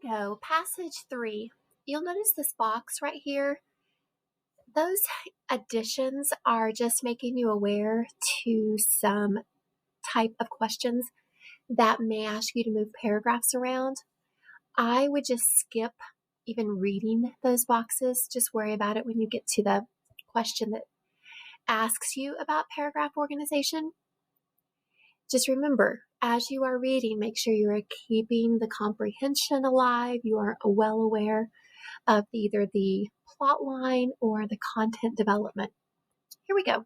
go. Passage 3. You'll notice this box right here. Those additions are just making you aware to some type of questions that may ask you to move paragraphs around. I would just skip even reading those boxes. Just worry about it when you get to the question that asks you about paragraph organization. Just remember, as you are reading, make sure you are keeping the comprehension alive. You are well aware of either the plot line or the content development. Here we go.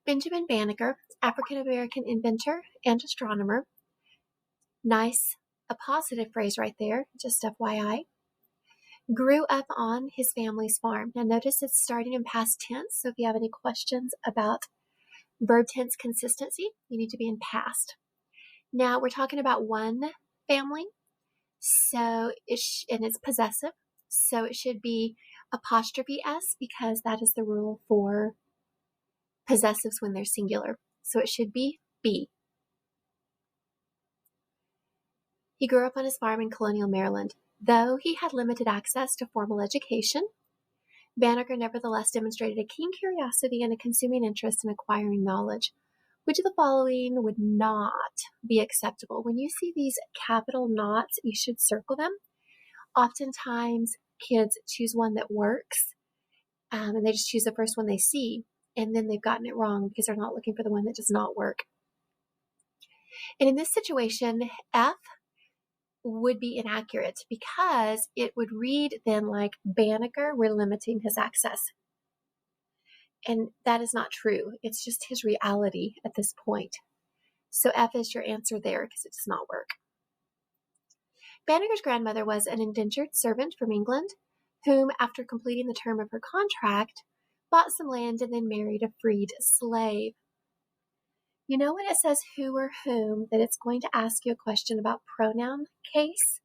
Benjamin Banneker, African-American inventor and astronomer. Nice, a positive phrase right there, just FYI. Grew up on his family's farm. Now notice it's starting in past tense, so if you have any questions about verb tense consistency, you need to be in past. Now we're talking about one family, so and it's possessive, so it should be apostrophe S because that is the rule for possessives when they're singular. So it should be B. He grew up on his farm in colonial Maryland. Though he had limited access to formal education, Banneker nevertheless demonstrated a keen curiosity and a consuming interest in acquiring knowledge. Which of the following would not be acceptable? When you see these capital knots, you should circle them. Oftentimes, kids choose one that works, and they just choose the first one they see, and then they've gotten it wrong because they're not looking for the one that does not work. And in this situation, F would be inaccurate because it would read then like Banneker, we're limiting his access. And that is not true. It's just his reality at this point. So F is your answer there because it does not work. Banneker's grandmother was an indentured servant from England, whom, after completing the term of her contract, bought some land and then married a freed slave. You know when it says who or whom, that it's going to ask you a question about pronoun case.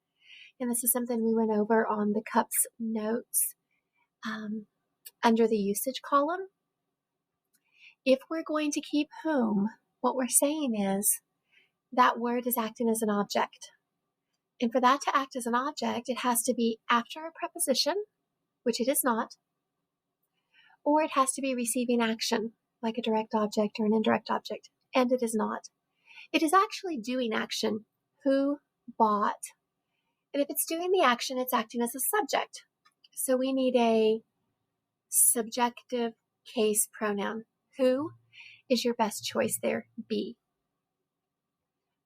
And this is something we went over on the CUPS notes under the usage column. If we're going to keep whom, what we're saying is that word is acting as an object. And for that to act as an object, it has to be after a preposition, which it is not, or it has to be receiving action, like a direct object or an indirect object, and it is not. It is actually doing action. Who bought? And if it's doing the action, it's acting as a subject. So we need a subjective case pronoun. Who is your best choice there? B.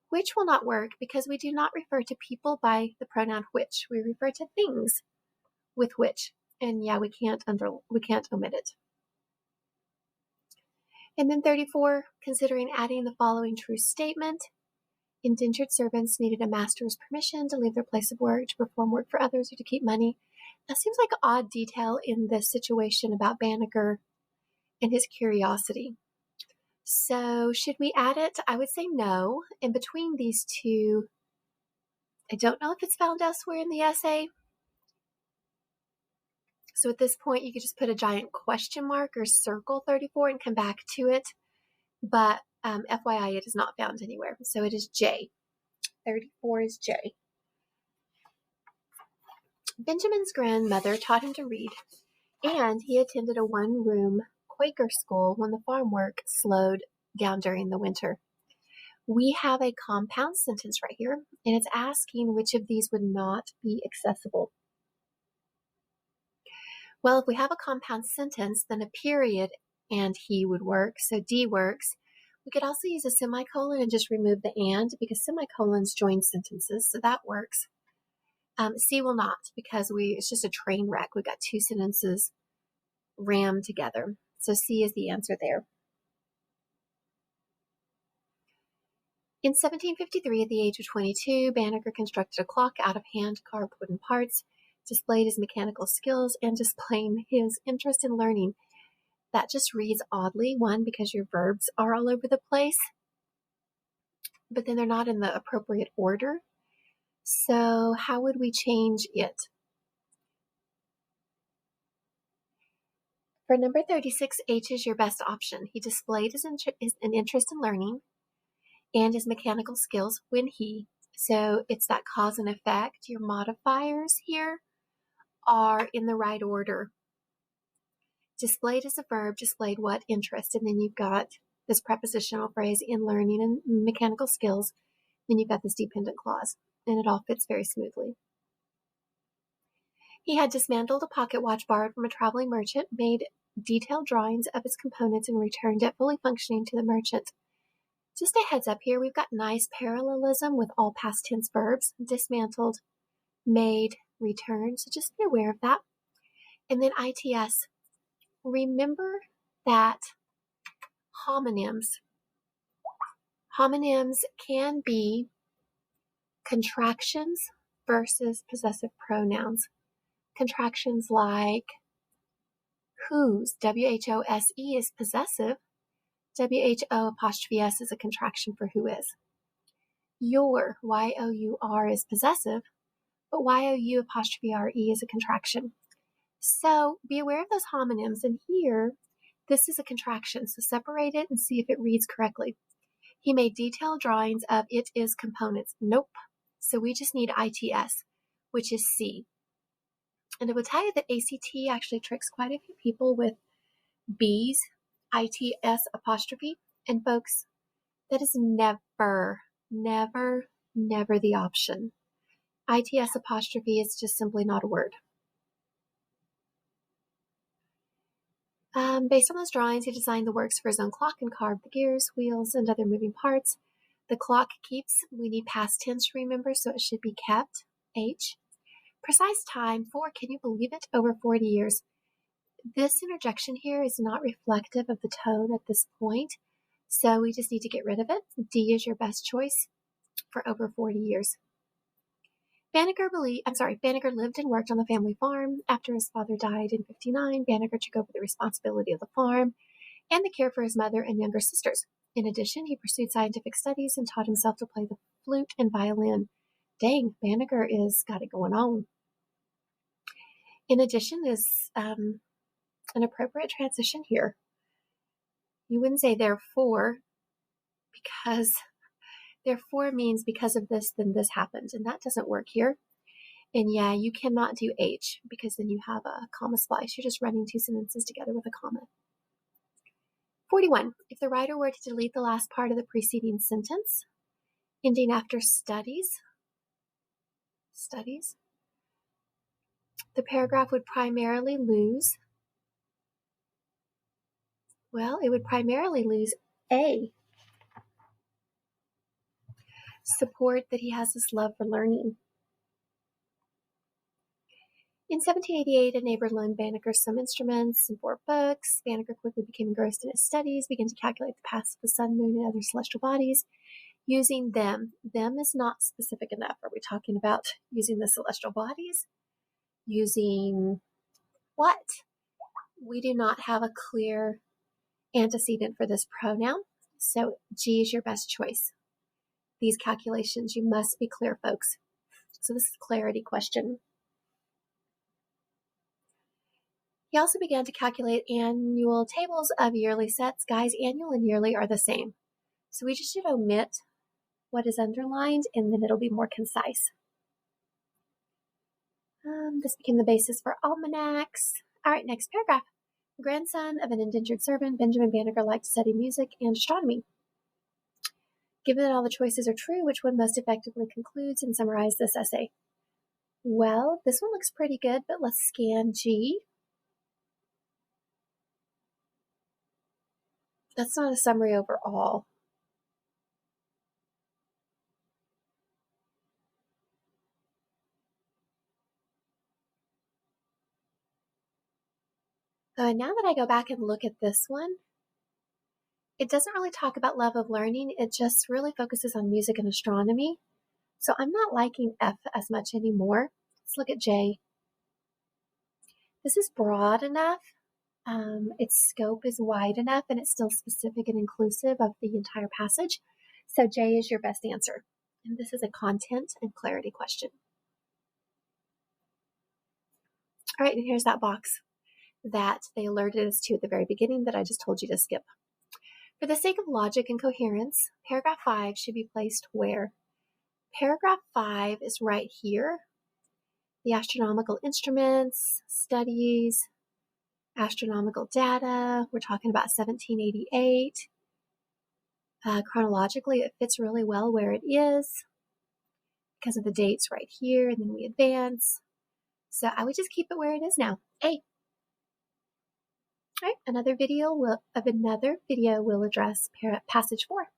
Which will not work because we do not refer to people by the pronoun which. We refer to things with which. And yeah, we can't omit it. And then 34, considering adding the following true statement. Indentured servants needed a master's permission to leave their place of work, to perform work for others, or to keep money. That seems like an odd detail in this situation about Banneker and his curiosity. So should we add it? I would say no. In between these two, I don't know if it's found elsewhere in the essay. So at this point, you could just put a giant question mark or circle 34 and come back to it. But FYI, it is not found anywhere. So it is J. 34 is J. Benjamin's grandmother taught him to read, and he attended a one-room Quaker school when the farm work slowed down during the winter. We have a compound sentence right here, and it's asking which of these would not be accessible. Well, if we have a compound sentence, then a period and he would work, so D works. We could also use a semicolon and just remove the and because semicolons join sentences, so that works. C will not because it's just a train wreck. We've got two sentences rammed together. So C is the answer there. In 1753, at the age of 22, Banneker constructed a clock out of hand-carved wooden parts, displayed his mechanical skills, and displaying his interest in learning. That just reads oddly, one, because your verbs are all over the place, but then they're not in the appropriate order. So how would we change it? For number 36, H is your best option. He displayed an interest in learning and his mechanical skills when he So it's that cause and effect. Your modifiers here are in the right order. Displayed as a verb, displayed what interest, and then you've got this prepositional phrase in learning and mechanical skills. Then you've got this dependent clause, and it all fits very smoothly. He had dismantled a pocket watch borrowed from a traveling merchant, made detailed drawings of its components, and returned it fully functioning to the merchant. Just a heads up here, we've got nice parallelism with all past tense verbs: dismantled, made, returned. So just be aware of that. And then ITS. Remember that homonyms can be contractions versus possessive pronouns. Contractions like whose, W-H-O-S-E, is possessive. W-H-O'(S) is a contraction for who is. Your, Y-O-U-R, is possessive, but Y-O-U'(R-E) is a contraction. So be aware of those homonyms, and here, this is a contraction, so separate it and see if it reads correctly. He made detailed drawings of its components. Nope. So we just need ITS, which is C. And I will tell you that ACT actually tricks quite a few people with B's, ITS apostrophe. And folks, that is never, never, never the option. ITS apostrophe is just simply not a word. Based on those drawings, he designed the works for his own clock and carved the gears, wheels, and other moving parts. The clock keeps. We need past tense to remember, so it should be kept. H. Precise time for, can you believe it, over 40 years. This interjection here is not reflective of the tone at this point, so we just need to get rid of it. D is your best choice for over 40 years. Banneker lived and worked on the family farm. After his father died in 1959, Banneker took over the responsibility of the farm and the care for his mother and younger sisters. In addition, he pursued scientific studies and taught himself to play the flute and violin. Dang, Banneker is got it going on. In addition is an appropriate transition here. You wouldn't say therefore, because therefore means because of this, then this happened, and that doesn't work here. And yeah, you cannot do H, because then you have a comma splice. You're just running two sentences together with a comma. 41. If the writer were to delete the last part of the preceding sentence, ending after studies, the paragraph would primarily lose, it would primarily lose A. Support that he has this love for learning. In 1788, a neighbor loaned Banneker some instruments and 4 books. Banneker quickly became engrossed in his studies, began to calculate the paths of the sun, moon, and other celestial bodies using them. Them is not specific enough. Are we talking about using the celestial bodies? Using what? We do not have a clear antecedent for this pronoun, so G is your best choice. These calculations, you must be clear, folks. So this is a clarity question. He also began to calculate annual tables of yearly sets. Guys, annual and yearly are the same. So we just should omit what is underlined, and then it'll be more concise. This became the basis for almanacs. All right, next paragraph. Grandson of an indentured servant, Benjamin Banneker liked to study music and astronomy. Given that all the choices are true, which one most effectively concludes and summarizes this essay? Well, this one looks pretty good, but let's scan G. That's not a summary overall. Now that I go back and look at this one, it doesn't really talk about love of learning. It just really focuses on music and astronomy. So I'm not liking F as much anymore. Let's look at J. This is broad enough. Its scope is wide enough, and it's still specific and inclusive of the entire passage. So J is your best answer. And this is a content and clarity question. All right, and here's that box that they alerted us to at the very beginning that I just told you to skip. For the sake of logic and coherence, paragraph 5 should be placed where? Paragraph 5 is right here. The astronomical instruments, studies, astronomical data. We're talking about 1788. Chronologically, it fits really well where it is because of the dates right here, and then we advance. So I would just keep it where it is now. A. All right, another video will address passage 4.